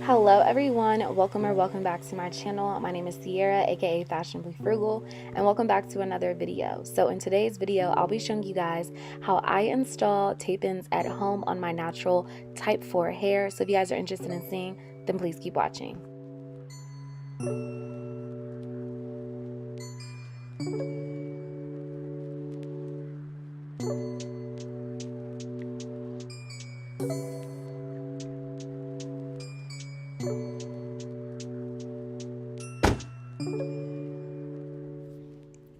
Hello everyone, welcome back to my channel. My name is Sierra, aka Fashionably Frugal, and welcome back to another video. So in today's video, I'll be showing you guys how I install tape-ins at home on my natural type 4 hair. So if you guys are interested in seeing, then please keep watching.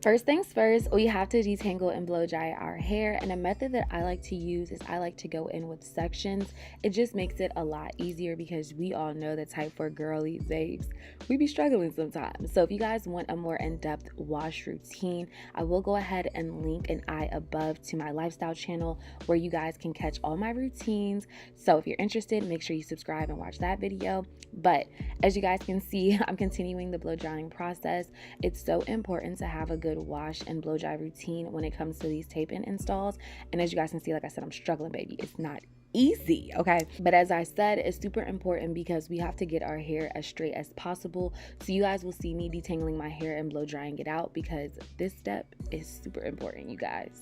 First things first, we have to detangle and blow dry our hair, and a method that I like to use is I like to go in with sections. It just makes it a lot easier because we all know that type 4 girly babes, we be struggling sometimes. So if you guys want a more in-depth wash routine, I will go ahead and link an eye above to my lifestyle channel where you guys can catch all my routines. So if you're interested, make sure you subscribe and watch that video. But as you guys can see, I'm continuing the blow drying process. It's so important to have a good wash and blow dry routine when it comes to these tape-in installs. And as you guys can see, like I said, I'm struggling, baby. It's not easy, okay? But as I said, it's super important because we have to get our hair as straight as possible. So you guys will see me detangling my hair and blow drying it out because this step is super important, you guys.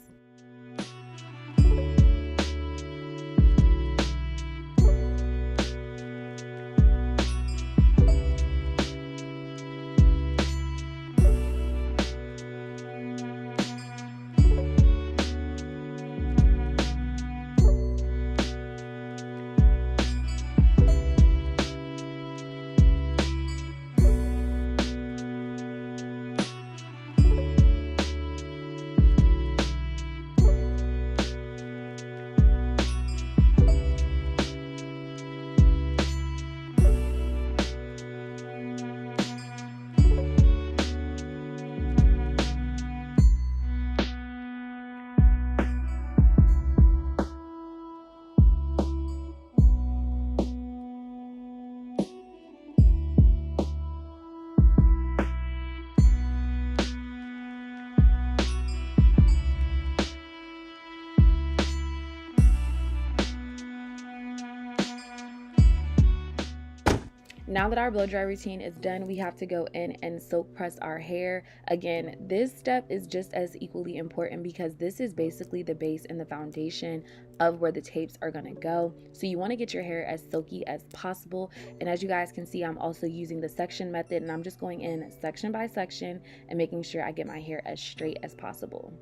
Now that our blow dry routine is done, we have to go in and soak press our hair. Again, this step is just as equally important because this is basically the base and the foundation of where the tapes are gonna go. So you wanna get your hair as silky as possible. And as you guys can see, I'm also using the section method, and I'm just going in section by section and making sure I get my hair as straight as possible.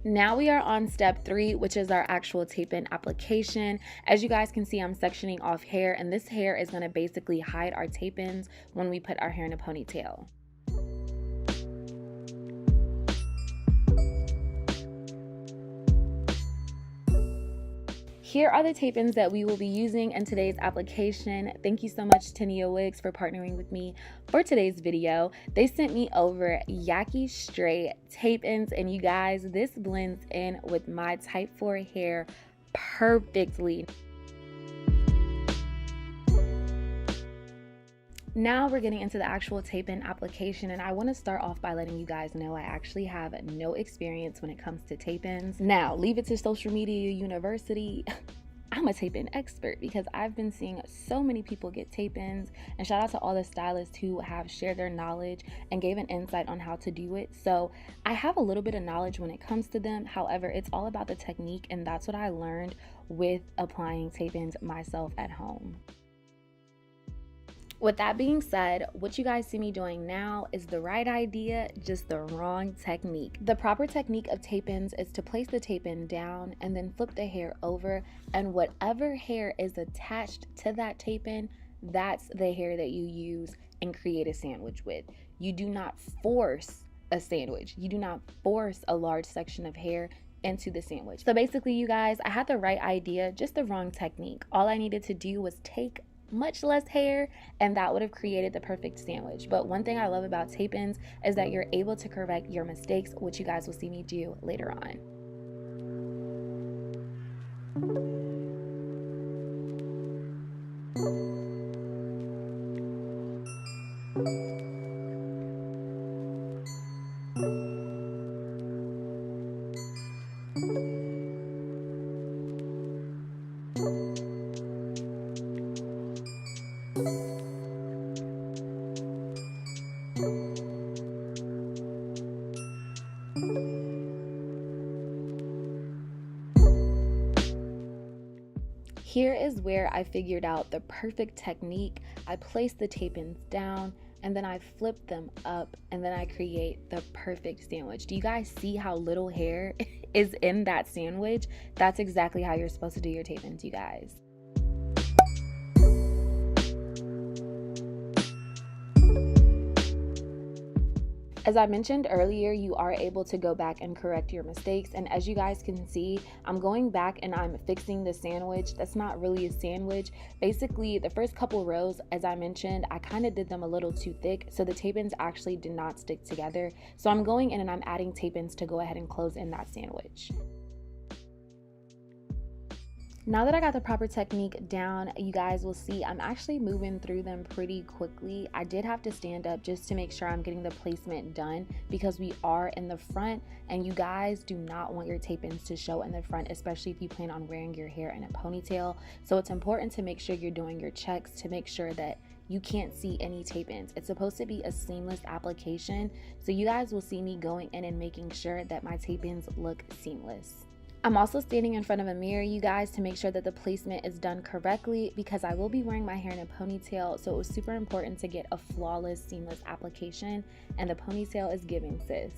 Now we are on step 3, which is our actual tape-in application. As you guys can see, I'm sectioning off hair, and this hair is going to basically hide our tape-ins when we put our hair in a ponytail. Here are the tape-ins that we will be using in today's application. Thank you so much to Wigs for partnering with me for today's video. They sent me over Yaki Straight tape-ins, and you guys, this blends in with my type 4 hair perfectly. Now we're getting into the actual tape-in application, and I want to start off by letting you guys know I actually have no experience when it comes to tape-ins. Now, leave it to social media university. I'm a tape-in expert because I've been seeing so many people get tape-ins, and shout out to all the stylists who have shared their knowledge and gave an insight on how to do it. So I have a little bit of knowledge when it comes to them. However, it's all about the technique, and that's what I learned with applying tape-ins myself at home. With that being said, what you guys see me doing now is the right idea, just the wrong technique. The proper technique of tape-ins is to place the tape-in down and then flip the hair over, and whatever hair is attached to that tape-in, that's the hair that you use and create a sandwich with. You do not force a sandwich. You do not force a large section of hair into the sandwich. So basically, you guys, I had the right idea, just the wrong technique. All I needed to do was take much less hair, and that would have created the perfect sandwich. But one thing I love about tape-ins is that you're able to correct your mistakes, which you guys will see me do later on. Here is where I figured out the perfect technique. I place the tape-ins down, and then I flip them up, and then I create the perfect sandwich. Do you guys see how little hair is in that sandwich? That's exactly how you're supposed to do your tape-ins, you guys. As I mentioned earlier, you are able to go back and correct your mistakes. And as you guys can see, I'm going back and I'm fixing the sandwich. That's not really a sandwich. Basically, the first couple rows, as I mentioned, I kind of did them a little too thick. So the tape-ins actually did not stick together. So I'm going in and I'm adding tape-ins to go ahead and close in that sandwich. Now that I got the proper technique down, you guys will see I'm actually moving through them pretty quickly. I did have to stand up just to make sure I'm getting the placement done because we are in the front, and you guys do not want your tape-ins to show in the front, especially if you plan on wearing your hair in a ponytail. So it's important to make sure you're doing your checks to make sure that you can't see any tape-ins. It's supposed to be a seamless application, so you guys will see me going in and making sure that my tape-ins look seamless. I'm also standing in front of a mirror, you guys, to make sure that the placement is done correctly because I will be wearing my hair in a ponytail, so it was super important to get a flawless, seamless application, and the ponytail is giving, sis.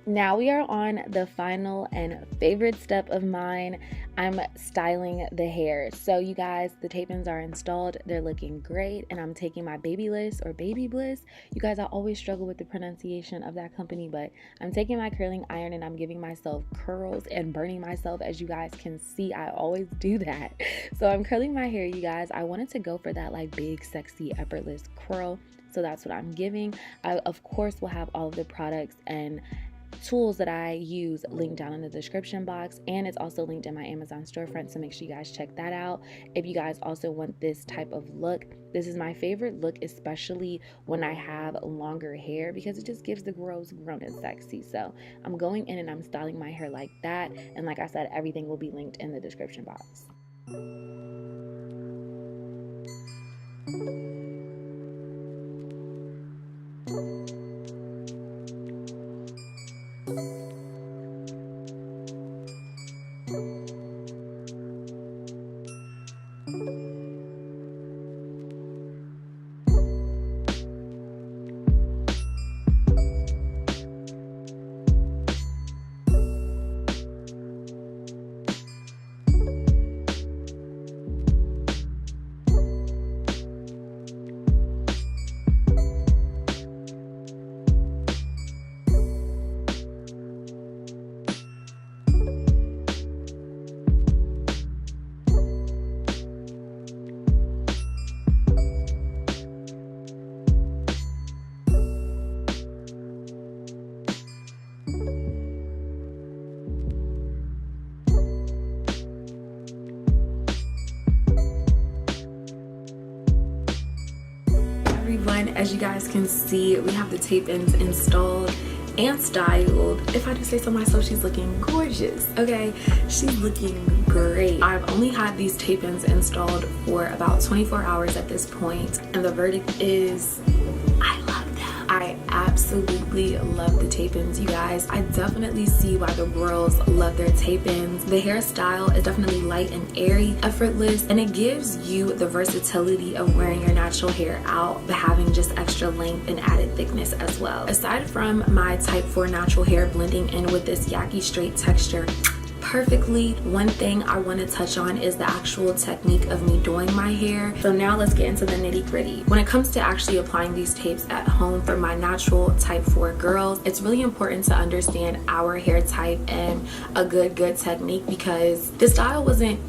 Now we are on the final and favorite step of mine. I'm styling the hair. So you guys, the tape-ins are installed. They're looking great. And I'm taking my Babyliss or Baby Bliss. You guys, I always struggle with the pronunciation of that company, but I'm taking my curling iron and I'm giving myself curls and burning myself. As you guys can see, I always do that. So I'm curling my hair, you guys. I wanted to go for that like big, sexy, effortless curl. So that's what I'm giving. I, of course, will have all of the products and tools that I use linked down in the description box, and it's also linked in my Amazon storefront, so make sure you guys check that out. If you guys also want this type of look, this is my favorite look, especially when I have longer hair, because it just gives the girls grown and sexy. So I'm going in and I'm styling my hair like that, and like I said, everything will be linked in the description box. As you guys can see, we have the tape-ins installed and styled. If I do say so myself, she's looking gorgeous. Okay, she's looking great. I've only had these tape-ins installed for about 24 hours at this point, and the verdict is I love them. I absolutely love the tape-ins, you guys. I definitely see why the girls love their tape-ins. The hairstyle is definitely light and airy, effortless, and it gives you the versatility of wearing your natural hair out but having just extra length and added thickness as well. Aside from my type 4 natural hair blending in with this yaki straight texture, perfectly. One thing I want to touch on is the actual technique of me doing my hair. So now let's get into the nitty-gritty. When it comes to actually applying these tapes at home for my natural type 4 girls, it's really important to understand our hair type and a good technique, because the style wasn't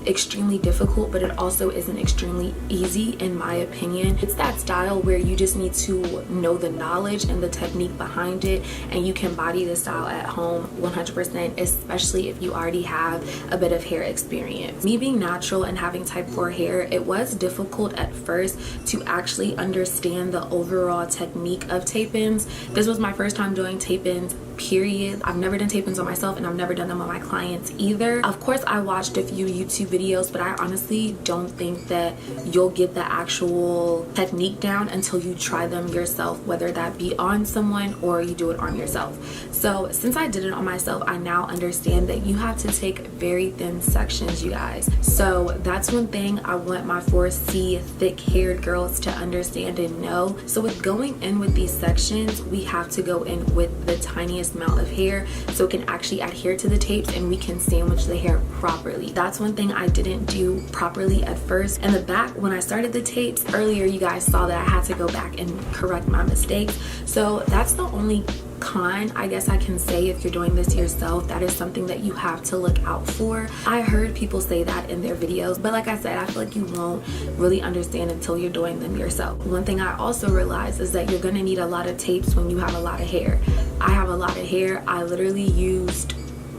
extremely difficult, but it also isn't extremely easy in my opinion. It's that style where you just need to know the knowledge and the technique behind it, and you can body the style at home 100%, especially if you already have a bit of hair experience. Me being natural and having type 4 hair, it was difficult at first to actually understand the overall technique of tape-ins. This was my first time doing tape-ins, period. I've never done tape-ins on myself, and I've never done them on my clients either. Of course, I watched a few YouTube videos, but I honestly don't think that you'll get the actual technique down until you try them yourself, whether that be on someone or you do it on yourself. So since I did it on myself, I now understand that you have to take very thin sections, you guys. So that's one thing I want my 4C thick-haired girls to understand and know. So with going in with these sections, we have to go in with the tiniest amount of hair so it can actually adhere to the tapes and we can sandwich the hair properly. That's one thing I didn't do properly at first. In the back, when I started the tapes earlier, you guys saw that I had to go back and correct my mistakes. So that's the only con, I guess I can say, if you're doing this yourself. That is something that you have to look out for. I heard people say that in their videos, but like I said, I feel like you won't really understand until you're doing them yourself. One thing I also realized is that you're going to need a lot of tapes when you have a lot of hair. I have a lot of hair. I literally used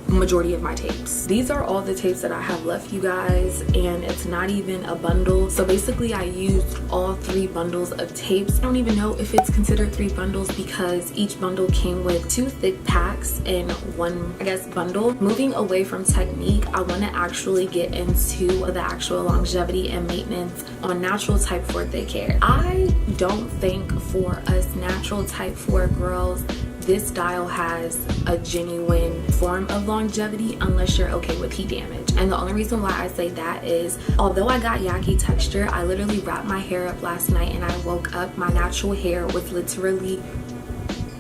majority of my tapes. These are all the tapes that I have left, you guys, and it's not even a bundle. So basically I used all 3 bundles of tapes. I don't even know if it's considered 3 bundles because each bundle came with 2 thick packs in one, I guess, bundle. Moving away from technique, I want to actually get into the actual longevity and maintenance on natural type 4 thick hair. I don't think for us natural type 4 girls this style has a genuine form of longevity unless you're okay with heat damage. And the only reason why I say that is, although I got yucky texture, I literally wrapped my hair up last night and I woke up, my natural hair was literally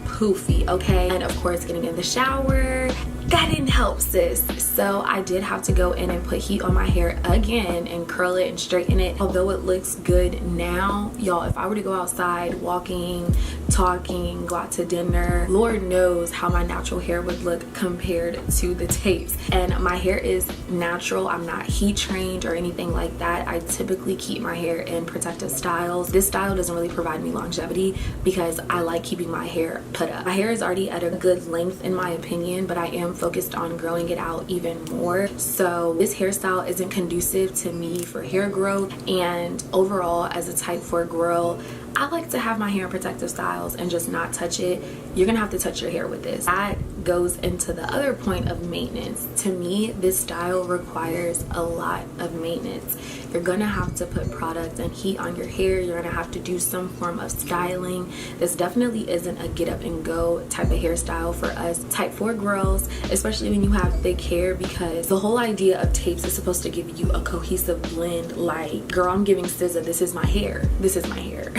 poofy, okay? And of course, getting in the shower, that didn't help, sis. So I did have to go in and put heat on my hair again and curl it and straighten it. Although it looks good now, y'all, if I were to go outside walking, talking, go out to dinner, Lord knows how my natural hair would look compared to the tapes. And my hair is natural. I'm not heat trained or anything like that. I typically keep my hair in protective styles. This style doesn't really provide me longevity because I like keeping my hair put up. My hair is already at a good length in my opinion, but I am focused on growing it out even more. So this hairstyle isn't conducive to me for hair growth, and overall as a type 4 girl, I like to have my hair in protective styles and just not touch it. You're gonna have to touch your hair with this. That goes into the other point of maintenance. To me, this style requires a lot of maintenance. You're gonna have to put product and heat on your hair. You're gonna have to do some form of styling. This definitely isn't a get up and go type of hairstyle for us type 4 girls, especially when you have thick hair, because the whole idea of tapes is supposed to give you a cohesive blend. Like, girl, I'm giving SZA, this is my hair. This is my hair.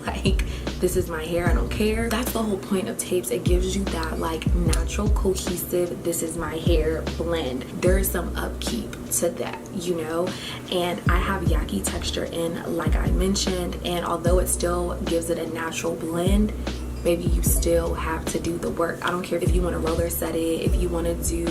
Like, this is my hair, I don't care. That's the whole point of tapes. It gives you that like natural cohesive, this is my hair blend. There is some upkeep to that, you know. And I have yucky texture in, like I mentioned, and although it still gives it a natural blend, maybe you still have to do the work. I don't care if you want to roller set it, if you want to do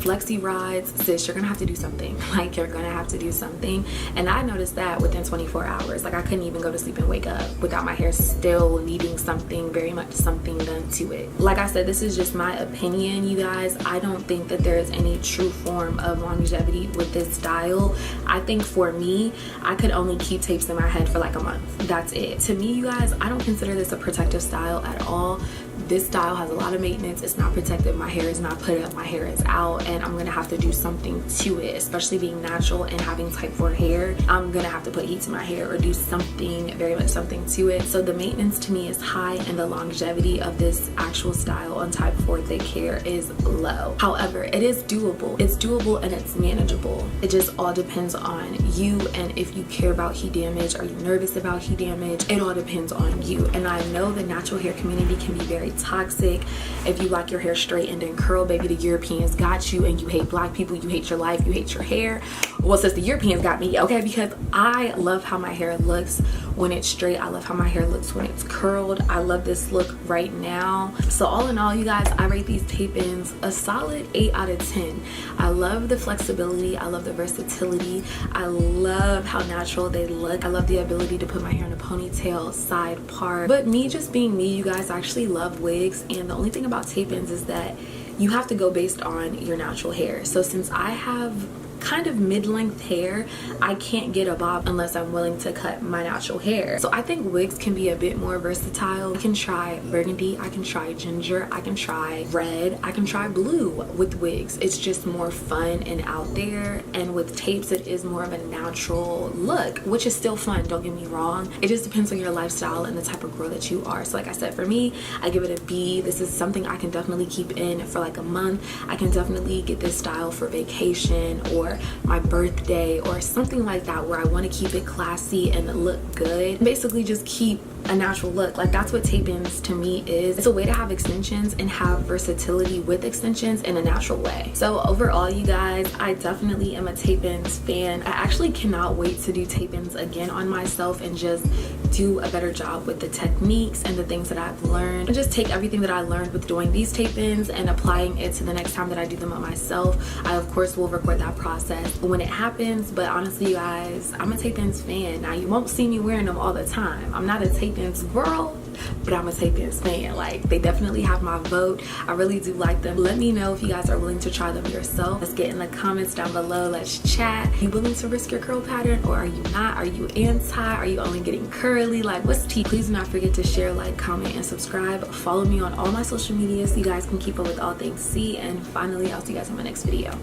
flexi rides, sis, you're gonna have to do something. Like, you're gonna have to do something. And I noticed that within 24 hours. Like, I couldn't even go to sleep and wake up without my hair still needing something, very much something done to it. Like I said, this is just my opinion, you guys. I don't think that there is any true form of longevity with this style. I think for me, I could only keep tapes in my head for like a month. That's it. To me, you guys, I don't consider this a protective style at all. This style has a lot of maintenance. It's not protective. My hair is not put up, my hair is out, and I'm gonna have to do something to it. Especially being natural and having type 4 hair, I'm gonna have to put heat to my hair or do something, very much something to it. So the maintenance to me is high and the longevity of this actual style on type 4 thick hair is low. However, it is doable. It's doable and it's manageable. It just all depends on you, and if you care about heat damage, are you nervous about heat damage? It all depends on you. And I know the natural hair community can be very toxic. If you like your hair straightened and curled, baby, the Europeans got you. And you hate black people, you hate your life, you hate your hair. Well, since the Europeans got me, okay, because I love how my hair looks when it's straight. I love how my hair looks when it's curled. I love this look right now. So all in all, you guys, I rate these tape-ins a solid 8 out of 10. I love the flexibility. I love the versatility. I love how natural they look. I love the ability to put my hair in a ponytail, side part. But me just being me, you guys, I actually love wigs. And the only thing about tape-ins is that you have to go based on your natural hair. So since I have kind of mid-length hair, I can't get a bob unless I'm willing to cut my natural hair. So I think wigs can be a bit more versatile. I can try burgundy, I can try ginger, I can try red, I can try blue with wigs. It's just more fun and out there. And with tapes, it is more of a natural look, which is still fun, don't get me wrong. It just depends on your lifestyle and the type of girl that you are. So like I said, for me, I give it a B. This is something I can definitely keep in for like a month. I can definitely get this style for vacation or my birthday or something like that, where I want to keep it classy and look good. Basically just keep a natural look. Like, that's what tape-ins to me is. It's a way to have extensions and have versatility with extensions in a natural way. So overall, you guys, I definitely am a tape-ins fan. I actually cannot wait to do tape-ins again on myself and just do a better job with the techniques and the things that I've learned, and just take everything that I learned with doing these tape-ins and applying it to the next time that I do them on myself. I of course will record that process when it happens, but honestly, you guys, I'm a tape-ins fan. Now, you won't see me wearing them all the time. I'm not a tape-ins girl, but I'm a tape-ins fan. Like, they definitely have my vote. I really do like them. Let me know if you guys are willing to try them yourself. Let's get in the comments down below. Let's chat. Are you willing to risk your curl pattern, or are you not? Are you anti? Are you only getting curly? Like, what's tea? Please do not forget to share, like, comment, and subscribe. Follow me on all my social media so you guys can keep up with all things C. And finally, I'll see you guys in my next video.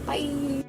Bye.